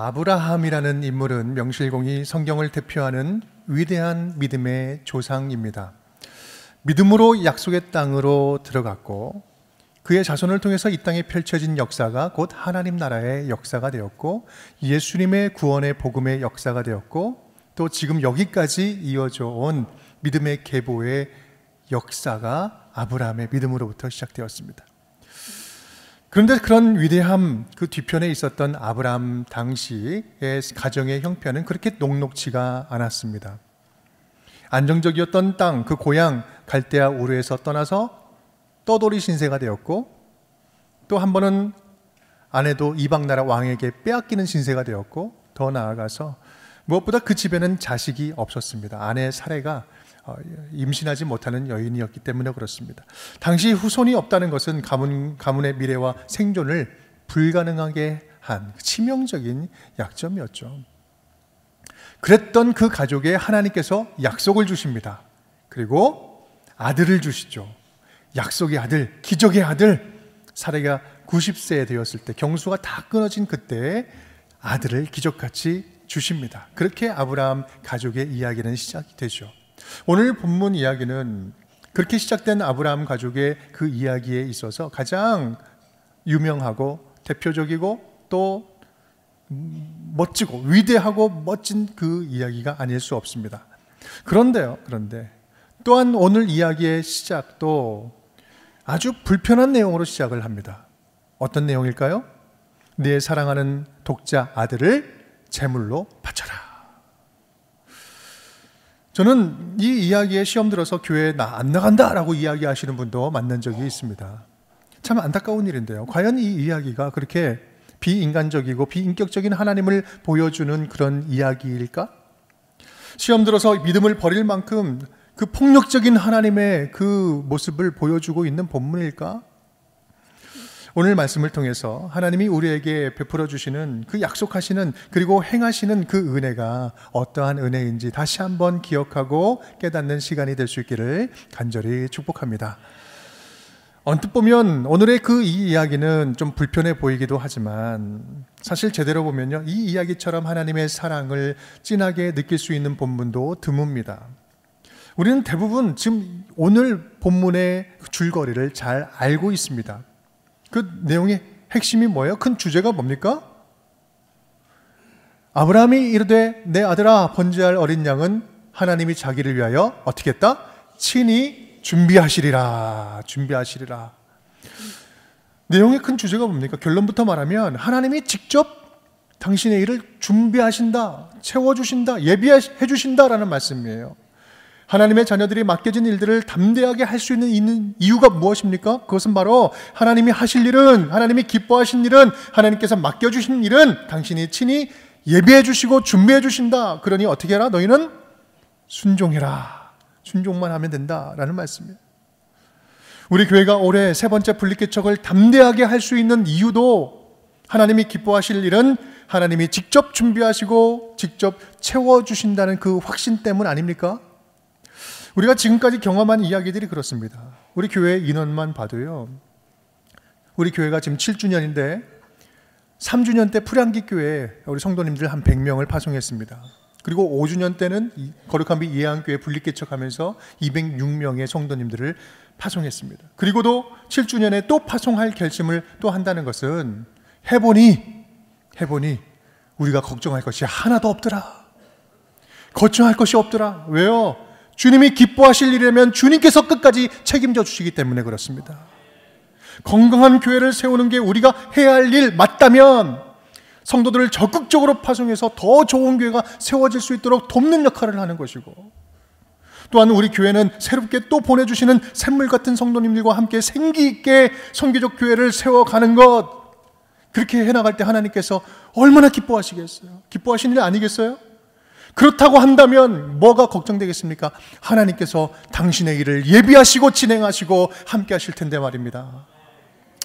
아브라함이라는 인물은 명실공히 성경을 대표하는 위대한 믿음의 조상입니다. 믿음으로 약속의 땅으로 들어갔고 그의 자손을 통해서 이 땅에 펼쳐진 역사가 곧 하나님 나라의 역사가 되었고 예수님의 구원의 복음의 역사가 되었고 또 지금 여기까지 이어져 온 믿음의 계보의 역사가 아브라함의 믿음으로부터 시작되었습니다. 그런데 그런 위대함 그 뒤편에 있었던 아브라함 당시의 가정의 형편은 그렇게 녹록지가 않았습니다. 안정적이었던 땅, 그 고향 갈대아 우르에서 떠나서 떠돌이 신세가 되었고 또 한 번은 아내도 이방 나라 왕에게 빼앗기는 신세가 되었고 더 나아가서 무엇보다 그 집에는 자식이 없었습니다. 아내의 사례가 임신하지 못하는 여인이었기 때문에 그렇습니다. 당시 후손이 없다는 것은 가문의 미래와 생존을 불가능하게 한 치명적인 약점이었죠. 그랬던 그 가족에 하나님께서 약속을 주십니다. 그리고 아들을 주시죠. 약속의 아들, 기적의 아들. 사례가 90세 되었을 때 경수가 다 끊어진 그때 아들을 기적같이 주십니다. 그렇게 아브라함 가족의 이야기는 시작이 되죠. 오늘 본문 이야기는 그렇게 시작된 아브라함 가족의 그 이야기에 있어서 가장 유명하고 대표적이고 또 멋지고 위대하고 멋진 그 이야기가 아닐 수 없습니다. 그런데 또한 오늘 이야기의 시작도 아주 불편한 내용으로 시작을 합니다. 어떤 내용일까요? 네 사랑하는 독자 아들을 제물로 바쳐라. 저는 이 이야기에 시험 들어서 교회에 안 나간다라고 이야기하시는 분도 만난 적이 있습니다. 참 안타까운 일인데요. 과연 이 이야기가 그렇게 비인간적이고 비인격적인 하나님을 보여주는 그런 이야기일까? 시험 들어서 믿음을 버릴 만큼 그 폭력적인 하나님의 그 모습을 보여주고 있는 본문일까? 오늘 말씀을 통해서 하나님이 우리에게 베풀어 주시는 그 약속하시는 그리고 행하시는 그 은혜가 어떠한 은혜인지 다시 한번 기억하고 깨닫는 시간이 될 수 있기를 간절히 축복합니다. 언뜻 보면 오늘의 그 이 이야기는 좀 불편해 보이기도 하지만 사실 제대로 보면요, 이 이야기처럼 하나님의 사랑을 진하게 느낄 수 있는 본문도 드뭅니다. 우리는 대부분 지금 오늘 본문의 줄거리를 잘 알고 있습니다. 그 내용의 핵심이 뭐예요? 큰 주제가 뭡니까? 아브라함이 이르되 내 아들아 번제할 어린 양은 하나님이 자기를 위하여 어떻게 했다? 친히 준비하시리라. 내용의 큰 주제가 뭡니까? 결론부터 말하면 하나님이 직접 당신의 일을 준비하신다, 채워주신다, 예비해 주신다라는 말씀이에요. 하나님의 자녀들이 맡겨진 일들을 담대하게 할 수 있는 이유가 무엇입니까? 그것은 바로 하나님이 하실 일은, 하나님이 기뻐하신 일은, 하나님께서 맡겨주신 일은 당신이 친히 예비해 주시고 준비해 주신다. 그러니 어떻게 해라? 너희는 순종해라. 순종만 하면 된다라는 말씀이에요. 우리 교회가 올해 세 번째 분립개척을 담대하게 할 수 있는 이유도 하나님이 기뻐하실 일은 하나님이 직접 준비하시고 직접 채워주신다는 그 확신 때문 아닙니까? 우리가 지금까지 경험한 이야기들이 그렇습니다. 우리 교회 인원만 봐도요, 우리 교회가 지금 7주년인데 3주년 때 풀향기 교회에 우리 성도님들 한 100명을 파송했습니다. 그리고 5주년 때는 거룩한 빛 예양교회 분립개척하면서 206명의 성도님들을 파송했습니다. 그리고도 7주년에 또 파송할 결심을 또 한다는 것은 해보니 우리가 걱정할 것이 하나도 없더라. 걱정할 것이 없더라. 왜요? 주님이 기뻐하실 일이라면 주님께서 끝까지 책임져 주시기 때문에 그렇습니다. 건강한 교회를 세우는 게 우리가 해야 할 일 맞다면 성도들을 적극적으로 파송해서 더 좋은 교회가 세워질 수 있도록 돕는 역할을 하는 것이고, 또한 우리 교회는 새롭게 또 보내주시는 샘물 같은 성도님들과 함께 생기 있게 선교적 교회를 세워가는 것, 그렇게 해나갈 때 하나님께서 얼마나 기뻐하시겠어요? 기뻐하시는 일 아니겠어요? 그렇다고 한다면 뭐가 걱정되겠습니까? 하나님께서 당신의 일을 예비하시고 진행하시고 함께 하실 텐데 말입니다.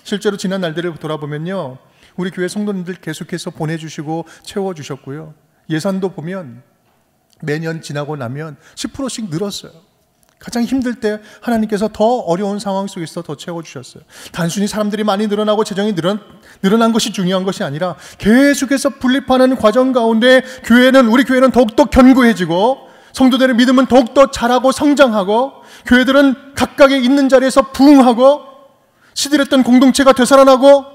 실제로 지난 날들을 돌아보면요, 우리 교회 성도님들 계속해서 보내주시고 채워주셨고요, 예산도 보면 매년 지나고 나면 10%씩 늘었어요. 가장 힘들 때 하나님께서 더 어려운 상황 속에서 더 채워주셨어요. 단순히 사람들이 많이 늘어나고 재정이 늘어난 것이 중요한 것이 아니라 계속해서 분립하는 과정 가운데 우리 교회는 더욱더 견고해지고 성도들의 믿음은 더욱더 자라고 성장하고 교회들은 각각의 있는 자리에서 부흥하고 시들했던 공동체가 되살아나고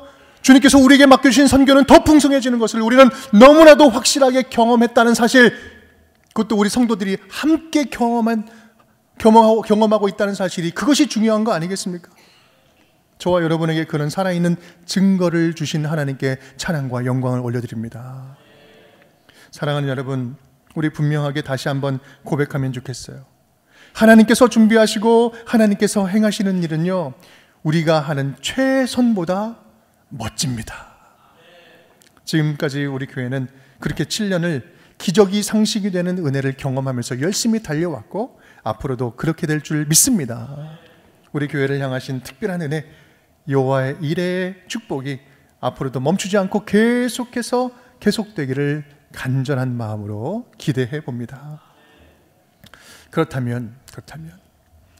주님께서 우리에게 맡겨주신 선교는 더 풍성해지는 것을 우리는 너무나도 확실하게 경험했다는 사실, 그것도 우리 성도들이 함께 경험하고 있다는 사실이, 그것이 중요한 거 아니겠습니까? 저와 여러분에게 그런 살아있는 증거를 주신 하나님께 찬양과 영광을 올려드립니다. 사랑하는 여러분, 우리 분명하게 다시 한번 고백하면 좋겠어요. 하나님께서 준비하시고 하나님께서 행하시는 일은요, 우리가 하는 최선보다 멋집니다. 지금까지 우리 교회는 그렇게 7년을 기적이 상식이 되는 은혜를 경험하면서 열심히 달려왔고 앞으로도 그렇게 될 줄 믿습니다. 우리 교회를 향하신 특별한 은혜, 여호와의 이레의 축복이 앞으로도 멈추지 않고 계속해서 계속되기를 간절한 마음으로 기대해 봅니다. 그렇다면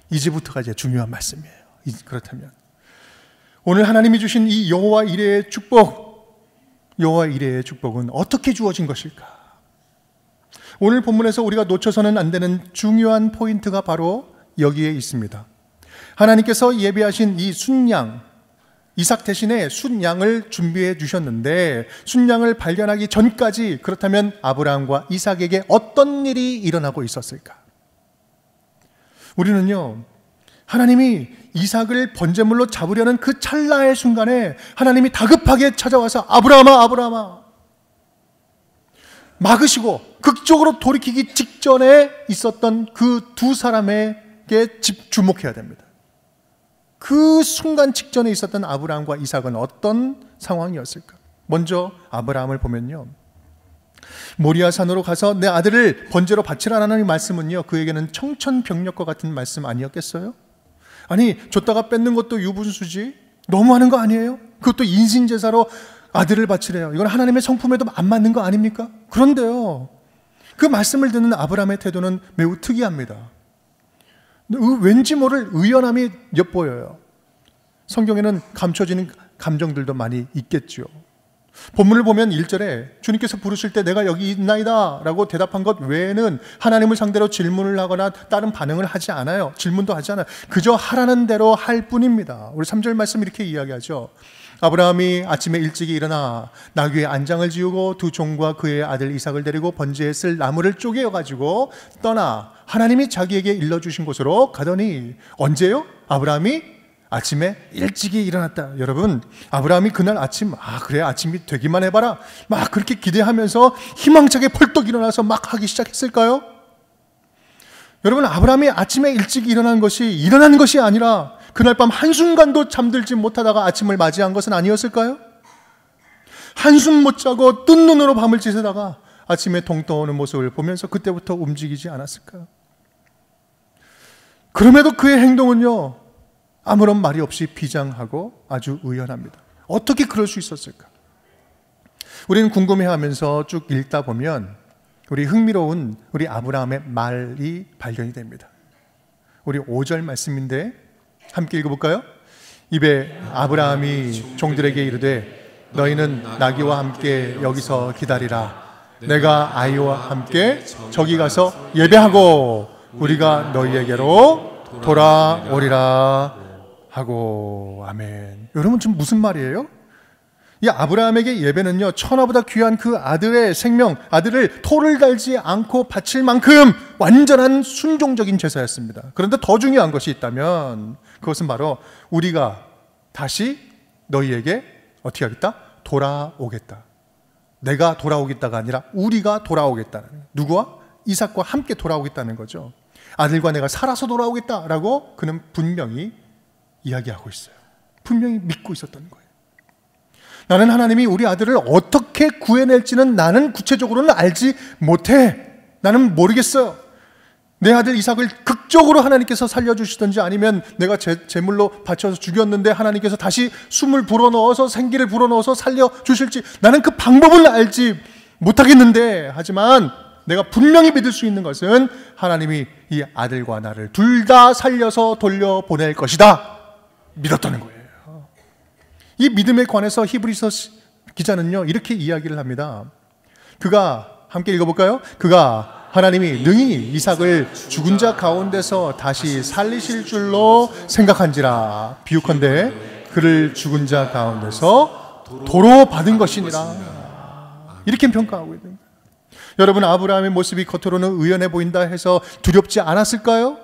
이제부터가 이제 중요한 말씀이에요. 그렇다면 오늘 하나님이 주신 이 여호와 이레의 축복은 어떻게 주어진 것일까? 오늘 본문에서 우리가 놓쳐서는 안 되는 중요한 포인트가 바로 여기에 있습니다. 하나님께서 예비하신 이 순양, 이삭 대신에 순양을 준비해 주셨는데 순양을 발견하기 전까지 그렇다면 아브라함과 이삭에게 어떤 일이 일어나고 있었을까? 우리는요, 하나님이 이삭을 번제물로 잡으려는 그 찰나의 순간에 하나님이 다급하게 찾아와서 아브라함아 막으시고 극적으로 돌이키기 직전에 있었던 그 두 사람에게 주목해야 됩니다. 그 순간 직전에 있었던 아브라함과 이삭은 어떤 상황이었을까? 먼저 아브라함을 보면요, 모리아 산으로 가서 내 아들을 번제로 바치라라는 말씀은요, 그에게는 청천벽력과 같은 말씀 아니었겠어요? 아니, 줬다가 뺏는 것도 유분수지, 너무하는 거 아니에요? 그것도 인신제사로 아들을 바치래요. 이건 하나님의 성품에도 안 맞는 거 아닙니까? 그런데요, 그 말씀을 듣는 아브라함의 태도는 매우 특이합니다. 왠지 모를 의연함이 엿보여요. 성경에는 감춰지는 감정들도 많이 있겠죠. 본문을 보면 1절에 주님께서 부르실 때 내가 여기 있나이다 라고 대답한 것 외에는 하나님을 상대로 질문을 하거나 다른 반응을 하지 않아요. 질문도 하지 않아요. 그저 하라는 대로 할 뿐입니다. 우리 3절 말씀 이렇게 이야기하죠. 아브라함이 아침에 일찍이 일어나 나귀의 안장을 지우고 두 종과 그의 아들 이삭을 데리고 번제에 쓸 나무를 쪼개어가지고 떠나 하나님이 자기에게 일러주신 곳으로 가더니, 언제요? 아브라함이 아침에 일찍이 일어났다. 여러분, 아브라함이 그날 아침, 그래, 아침이 되기만 해봐라, 막 그렇게 기대하면서 희망차게 펄떡 일어나서 막 하기 시작했을까요? 여러분, 아브라함이 아침에 일찍 일어난 것이 아니라 그날 밤 한순간도 잠들지 못하다가 아침을 맞이한 것은 아니었을까요? 한숨 못 자고 뜬 눈으로 밤을 지새다가 아침에 동 떠오는 모습을 보면서 그때부터 움직이지 않았을까요? 그럼에도 그의 행동은요, 아무런 말이 없이 비장하고 아주 의연합니다. 어떻게 그럴 수 있었을까? 우리는 궁금해하면서 쭉 읽다 보면 흥미로운 우리 아브라함의 말이 발견이 됩니다. 우리 5절 말씀인데 함께 읽어볼까요? 입에 아브라함이 종들에게 이르되 너희는 나귀와 함께 여기서 기다리라. 내가 아이와 함께 저기 가서 예배하고 우리가 너희에게로 돌아오리라 하고. 아멘. 여러분, 지금 무슨 말이에요? 이 아브라함에게 예배는요, 천하보다 귀한 그 아들의 생명, 아들을 토를 달지 않고 바칠 만큼 완전한 순종적인 제사였습니다. 그런데 더 중요한 것이 있다면 그것은 바로 우리가 다시 너희에게 어떻게 하겠다? 돌아오겠다. 내가 돌아오겠다가 아니라 우리가 돌아오겠다는, 누구와? 이삭과 함께 돌아오겠다는 거죠. 아들과 내가 살아서 돌아오겠다라고 그는 분명히 이야기하고 있어요. 분명히 믿고 있었던 거예요. 나는 하나님이 우리 아들을 어떻게 구해낼지는 나는 구체적으로는 알지 못해. 나는 모르겠어요. 내 아들 이삭을 극적으로 하나님께서 살려주시든지 아니면 내가 제물로 바쳐서 죽였는데 하나님께서 다시 숨을 불어넣어서 생기를 불어넣어서 살려주실지 나는 그 방법을 알지 못하겠는데, 하지만 내가 분명히 믿을 수 있는 것은 하나님이 이 아들과 나를 둘 다 살려서 돌려보낼 것이다 믿었다는 거예요. 이 믿음에 관해서 히브리서 기자는요 이렇게 이야기를 합니다. 그가, 함께 읽어볼까요? 그가 하나님이 능히 이삭을 죽은 자 가운데서 다시 살리실 줄로 생각한지라. 비유컨대 그를 죽은 자 가운데서 도로 받은 것이니라. 이렇게 평가하고 있는 거예요. 여러분, 아브라함의 모습이 겉으로는 의연해 보인다 해서 두렵지 않았을까요?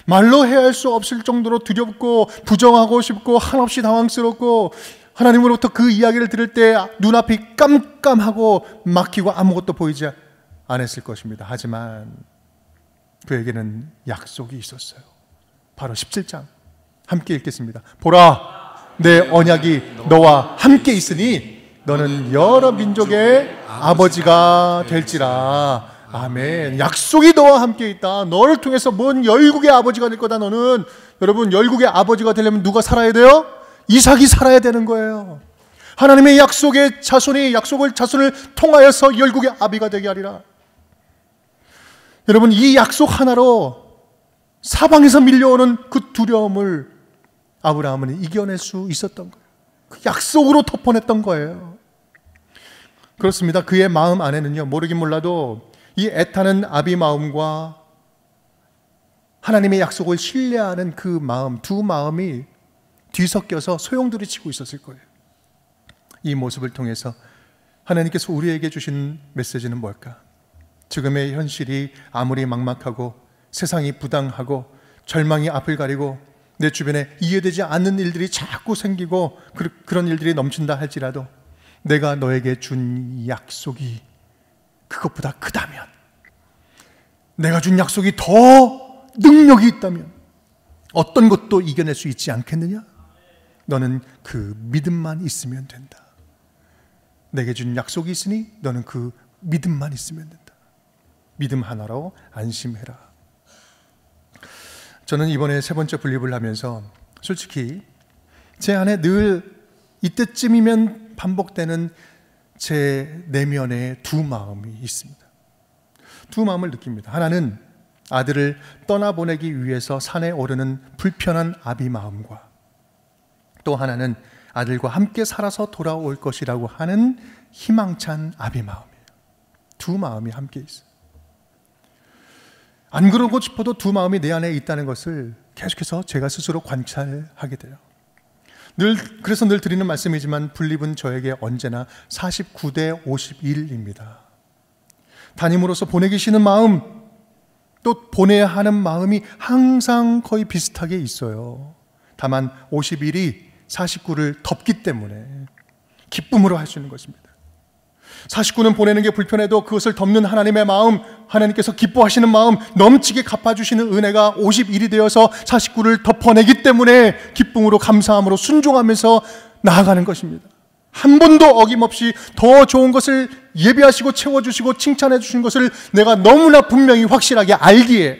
말로 헤아릴 수 없을 정도로 두렵고 부정하고 싶고 한없이 당황스럽고 하나님으로부터 그 이야기를 들을 때 눈앞이 깜깜하고 막히고 아무것도 보이지 않았을 것입니다. 하지만 그에게는 약속이 있었어요. 바로 17장 함께 읽겠습니다. 보라, 내 언약이 너와 함께 있으니 너는 여러 민족의 아버지가 될지라. 아멘. 약속이 너와 함께 있다. 너를 통해서 뭔 열국의 아버지가 될 거다. 너는, 여러분, 열국의 아버지가 되려면 누가 살아야 돼요? 이삭이 살아야 되는 거예요. 하나님의 약속의 자손이 자손을 통하여서 열국의 아비가 되게 하리라. 여러분, 이 약속 하나로 사방에서 밀려오는 그 두려움을 아브라함은 이겨낼 수 있었던 거예요. 그 약속으로 덮어냈던 거예요. 그렇습니다. 그의 마음 안에는요, 모르긴 몰라도 이 애타는 아비 마음과 하나님의 약속을 신뢰하는 그 마음, 두 마음이 뒤섞여서 소용돌이 치고 있었을 거예요. 이 모습을 통해서 하나님께서 우리에게 주신 메시지는 뭘까? 지금의 현실이 아무리 막막하고 세상이 부당하고 절망이 앞을 가리고 내 주변에 이해되지 않는 일들이 자꾸 생기고 그런 일들이 넘친다 할지라도 내가 너에게 준 약속이 그것보다 크다면, 내가 준 약속이 더 능력이 있다면 어떤 것도 이겨낼 수 있지 않겠느냐? 너는 그 믿음만 있으면 된다. 내게 준 약속이 있으니 너는 그 믿음만 있으면 된다. 믿음 하나로 안심해라. 저는 이번에 세 번째 분립을 하면서 솔직히 제 안에 늘 이때쯤이면 반복되는 제 내면에 두 마음이 있습니다. 두 마음을 느낍니다. 하나는 아들을 떠나보내기 위해서 산에 오르는 불편한 아비 마음과, 또 하나는 아들과 함께 살아서 돌아올 것이라고 하는 희망찬 아비 마음이에요. 두 마음이 함께 있어요. 안 그러고 싶어도 두 마음이 내 안에 있다는 것을 계속해서 제가 스스로 관찰하게 돼요. 그래서 늘 드리는 말씀이지만 분립은 저에게 언제나 49대 51입니다. 담임으로서 보내기 싫은 마음, 또 보내야 하는 마음이 항상 거의 비슷하게 있어요. 다만 51이 49를 덮기 때문에 기쁨으로 할 수 있는 것입니다. 49는 보내는 게 불편해도 그것을 덮는 하나님의 마음, 하나님께서 기뻐하시는 마음, 넘치게 갚아주시는 은혜가 51이 되어서 49를 덮어내기 때문에 기쁨으로, 감사함으로, 순종하면서 나아가는 것입니다. 한 번도 어김없이 더 좋은 것을 예비하시고 채워주시고 칭찬해 주신 것을 내가 너무나 분명히 확실하게 알기에,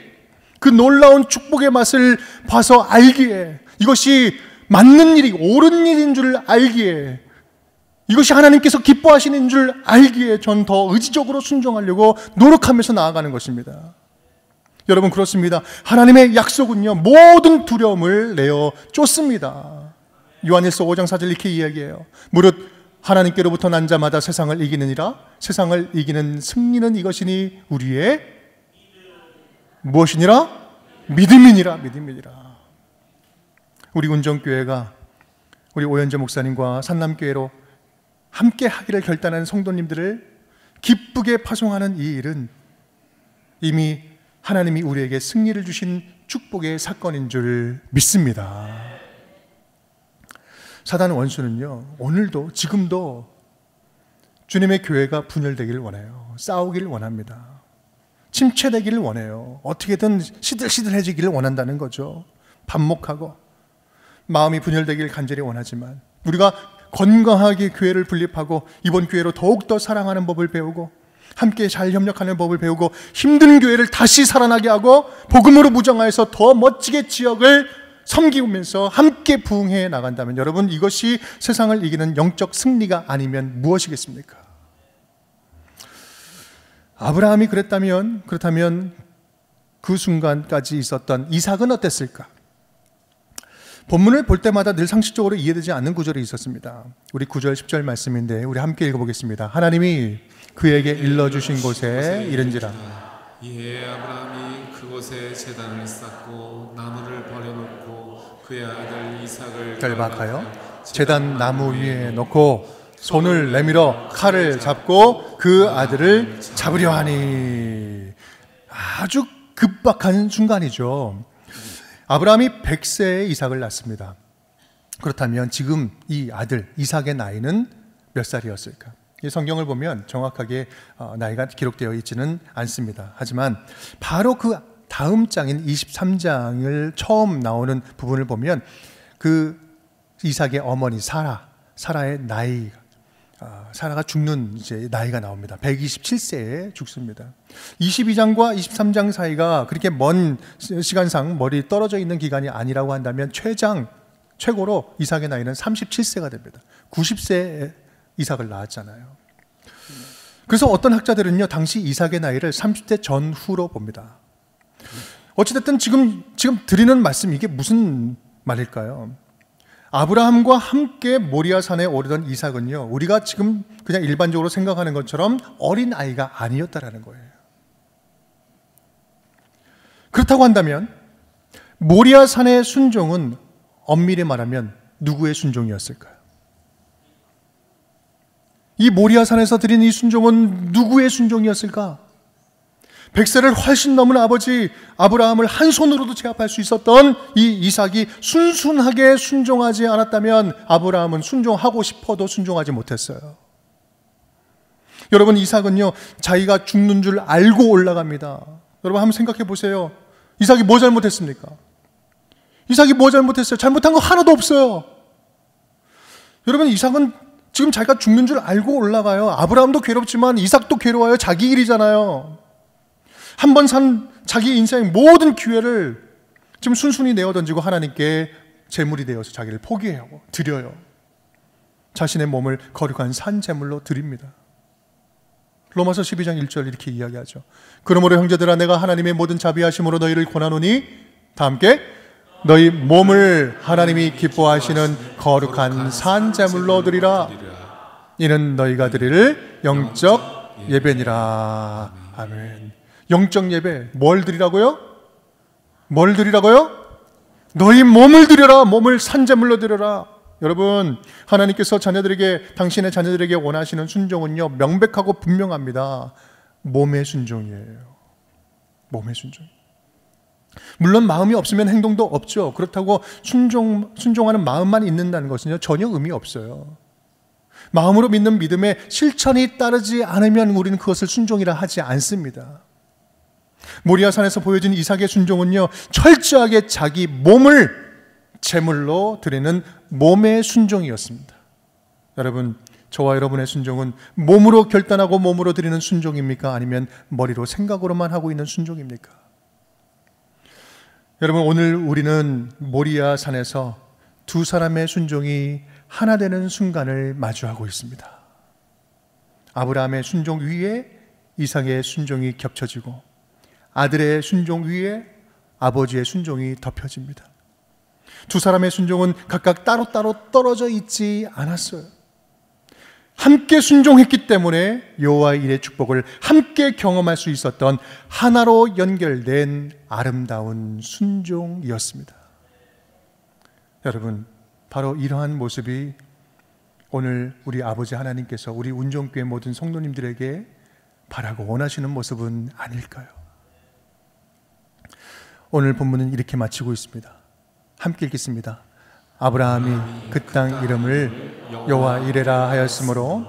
그 놀라운 축복의 맛을 봐서 알기에, 이것이 맞는 일이 옳은 일인 줄 알기에, 이것이 하나님께서 기뻐하시는 줄 알기에 전 더 의지적으로 순종하려고 노력하면서 나아가는 것입니다. 여러분, 그렇습니다. 하나님의 약속은요, 모든 두려움을 내어 쫓습니다. 요한일서 5장 4절 이렇게 이야기해요. 무릇 하나님께로부터 난 자마다 세상을 이기느니라. 세상을 이기는 승리는 이것이니 우리의 무엇이니라? 믿음이니라. 믿음이니라. 우리 운정교회가 우리 오현재 목사님과 산남교회로 함께 하기를 결단한 성도님들을 기쁘게 파송하는 이 일은 이미 하나님이 우리에게 승리를 주신 축복의 사건인 줄 믿습니다. 사단 원수는요, 오늘도 지금도 주님의 교회가 분열되기를 원해요. 싸우기를 원합니다. 침체되기를 원해요. 어떻게든 시들시들해지기를 원한다는 거죠. 반목하고 마음이 분열되기를 간절히 원하지만, 우리가 건강하게 교회를 분립하고 이번 교회로 더욱더 사랑하는 법을 배우고 함께 잘 협력하는 법을 배우고 힘든 교회를 다시 살아나게 하고 복음으로 무장하여서 더 멋지게 지역을 섬기면서 함께 부흥해 나간다면, 여러분, 이것이 세상을 이기는 영적 승리가 아니면 무엇이겠습니까? 아브라함이 그렇다면 그 순간까지 있었던 이삭은 어땠을까? 본문을 볼 때마다 늘 상식적으로 이해되지 않는 구절이 있었습니다. 우리 9절 10절 말씀인데 우리 함께 읽어보겠습니다. 하나님이 그에게 일러주신 곳에 이른지라. 이에 아브라함이 그곳에 제단을 쌓고 나무를 버려놓고 그의 아들 이삭을 결박하여 제단 나무 위에 놓고 손을 내밀어 칼을 잡고 그 아들을 잡으려 하니. 아주 급박한 순간이죠. 아브라함이 100세에 이삭을 낳습니다. 그렇다면 지금 이 아들 이삭의 나이는 몇 살이었을까? 이 성경을 보면 정확하게 나이가 기록되어 있지는 않습니다. 하지만 바로 그 다음 장인 23장을 처음 나오는 부분을 보면 그 이삭의 어머니 사라의 나이, 사라가 죽는 이제 나이가 나옵니다. 127세에 죽습니다. 22장과 23장 사이가 그렇게 먼 시간상 멀리 떨어져 있는 기간이 아니라고 한다면 최고로 이삭의 나이는 37세가 됩니다. 90세에 이삭을 낳았잖아요. 그래서 어떤 학자들은요, 당시 이삭의 나이를 30대 전후로 봅니다. 어찌됐든 지금 드리는 말씀, 이게 무슨 말일까요? 아브라함과 함께 모리아산에 오르던 이삭은요, 우리가 지금 그냥 일반적으로 생각하는 것처럼 어린 아이가 아니었다라는 거예요. 그렇다고 한다면 모리아산의 순종은 엄밀히 말하면 누구의 순종이었을까요? 이 모리아산에서 드린 이 순종은 누구의 순종이었을까? 100세를 훨씬 넘은 아버지 아브라함을 한 손으로도 제압할 수 있었던 이 이삭이 순순하게 순종하지 않았다면 아브라함은 순종하고 싶어도 순종하지 못했어요. 여러분, 이삭은요, 자기가 죽는 줄 알고 올라갑니다. 여러분 한번 생각해 보세요. 이삭이 뭐 잘못했습니까? 이삭이 뭐 잘못했어요? 잘못한 거 하나도 없어요. 여러분, 이삭은 지금 자기가 죽는 줄 알고 올라가요. 아브라함도 괴롭지만 이삭도 괴로워요. 자기 일이잖아요. 한 번 산 자기 인생의 모든 기회를 지금 순순히 내어던지고 하나님께 제물이 되어서 자기를 포기하고 드려요. 자신의 몸을 거룩한 산 제물로 드립니다. 로마서 12장 1절 이렇게 이야기하죠. 그러므로 형제들아, 내가 하나님의 모든 자비하심으로 너희를 권하노니 다 함께 너희 몸을 하나님이 기뻐하시는 거룩한 산 제물로 드리라. 이는 너희가 드릴 영적 예배니라. 아멘. 영적 예배, 뭘 드리라고요? 뭘 드리라고요? 너희 몸을 드려라. 몸을 산제물로 드려라. 여러분, 하나님께서 당신의 자녀들에게 원하시는 순종은요, 명백하고 분명합니다. 몸의 순종이에요. 몸의 순종. 물론 마음이 없으면 행동도 없죠. 그렇다고 순종하는 마음만 있는다는 것은요, 전혀 의미 없어요. 마음으로 믿는 믿음에 실천이 따르지 않으면 우리는 그것을 순종이라 하지 않습니다. 모리아산에서 보여진 이삭의 순종은요, 철저하게 자기 몸을 제물로 드리는 몸의 순종이었습니다. 여러분, 저와 여러분의 순종은 몸으로 결단하고 몸으로 드리는 순종입니까? 아니면 머리로 생각으로만 하고 있는 순종입니까? 여러분, 오늘 우리는 모리아산에서 두 사람의 순종이 하나 되는 순간을 마주하고 있습니다. 아브라함의 순종 위에 이삭의 순종이 겹쳐지고 아들의 순종 위에 아버지의 순종이 덮여집니다. 두 사람의 순종은 각각 따로따로 떨어져 있지 않았어요. 함께 순종했기 때문에 여호와의 일의 축복을 함께 경험할 수 있었던 하나로 연결된 아름다운 순종이었습니다. 여러분, 바로 이러한 모습이 오늘 우리 아버지 하나님께서 우리 운정교회 모든 성도님들에게 바라고 원하시는 모습은 아닐까요? 오늘 본문은 이렇게 마치고 있습니다. 함께 읽겠습니다. 아브라함이 그 땅 이름을 여호와 이레라 하였으므로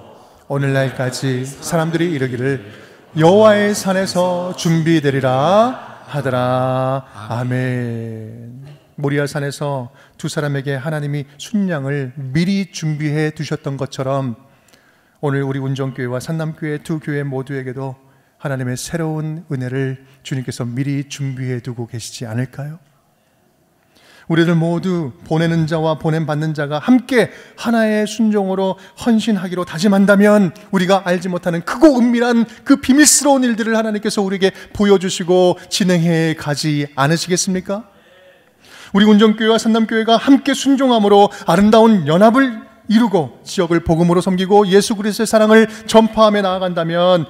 오늘날까지 사람들이 이르기를 여호와의 산에서 준비되리라 하더라. 아멘. 모리아산에서 두 사람에게 하나님이 순양을 미리 준비해 두셨던 것처럼 오늘 우리 운정교회와 산남교회 두 교회 모두에게도 하나님의 새로운 은혜를 주님께서 미리 준비해 두고 계시지 않을까요? 우리들 모두 보내는 자와 보냄받는 자가 함께 하나의 순종으로 헌신하기로 다짐한다면 우리가 알지 못하는 크고 은밀한 그 비밀스러운 일들을 하나님께서 우리에게 보여주시고 진행해 가지 않으시겠습니까? 우리 운정교회와 산남교회가 함께 순종함으로 아름다운 연합을 이루고 지역을 복음으로 섬기고 예수 그리스도의 사랑을 전파하며 나아간다면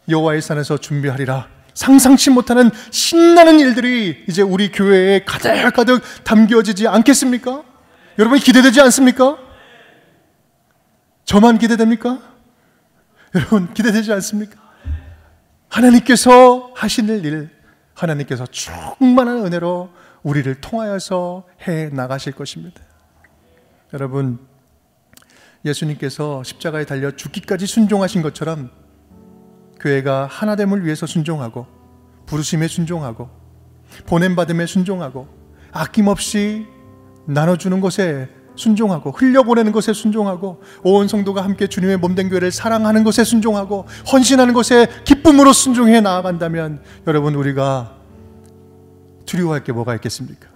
여호와의 산에서 준비하리라. 상상치 못하는 신나는 일들이 이제 우리 교회에 가득가득 담겨지지 않겠습니까? 여러분 기대되지 않습니까? 저만 기대됩니까? 여러분 기대되지 않습니까? 하나님께서 하시는 일, 하나님께서 충만한 은혜로 우리를 통하여서 해 나가실 것입니다. 여러분, 예수님께서 십자가에 달려 죽기까지 순종하신 것처럼 교회가 하나됨을 위해서 순종하고 부르심에 순종하고 보냄받음에 순종하고 아낌없이 나눠주는 것에 순종하고 흘려보내는 것에 순종하고 온 성도가 함께 주님의 몸된 교회를 사랑하는 것에 순종하고 헌신하는 것에 기쁨으로 순종해 나아간다면 여러분, 우리가 두려워할 게 뭐가 있겠습니까?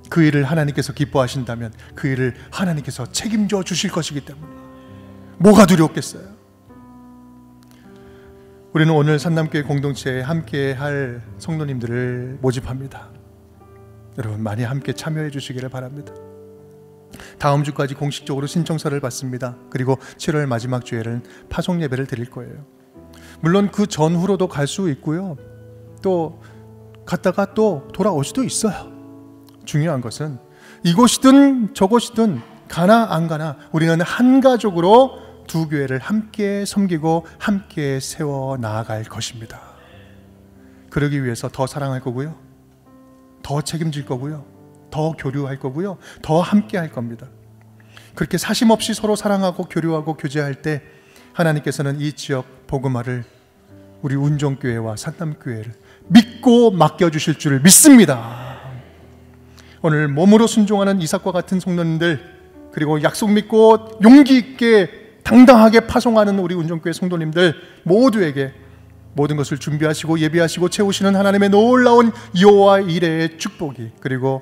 그 일을 하나님께서 기뻐하신다면 그 일을 하나님께서 책임져 주실 것이기 때문에 뭐가 두렵겠어요? 우리는 오늘 산남교회 공동체에 함께 할 성도님들을 모집합니다. 여러분 많이 함께 참여해 주시기를 바랍니다. 다음 주까지 공식적으로 신청서를 받습니다. 그리고 7월 마지막 주에는 파송 예배를 드릴 거예요. 물론 그 전후로도 갈 수 있고요. 또 갔다가 또 돌아올 수도 있어요. 중요한 것은 이곳이든 저곳이든 가나 안 가나 우리는 한 가족으로 두 교회를 함께 섬기고 함께 세워 나아갈 것입니다. 그러기 위해서 더 사랑할 거고요, 더 책임질 거고요, 더 교류할 거고요, 더 함께 할 겁니다. 그렇게 사심 없이 서로 사랑하고 교류하고 교제할 때 하나님께서는 이 지역 복음화를 우리 운정교회와 산남교회를 믿고 맡겨주실 줄을 믿습니다. 오늘 몸으로 순종하는 이삭과 같은 성도님들, 그리고 약속 믿고 용기 있게 당당하게 파송하는 우리 운정교회 성도님들 모두에게 모든 것을 준비하시고 예비하시고 채우시는 하나님의 놀라운 여호와 이레의 축복이, 그리고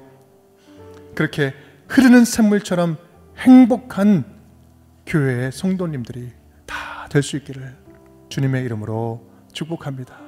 그렇게 흐르는 샘물처럼 행복한 교회의 성도님들이 다 될 수 있기를 주님의 이름으로 축복합니다.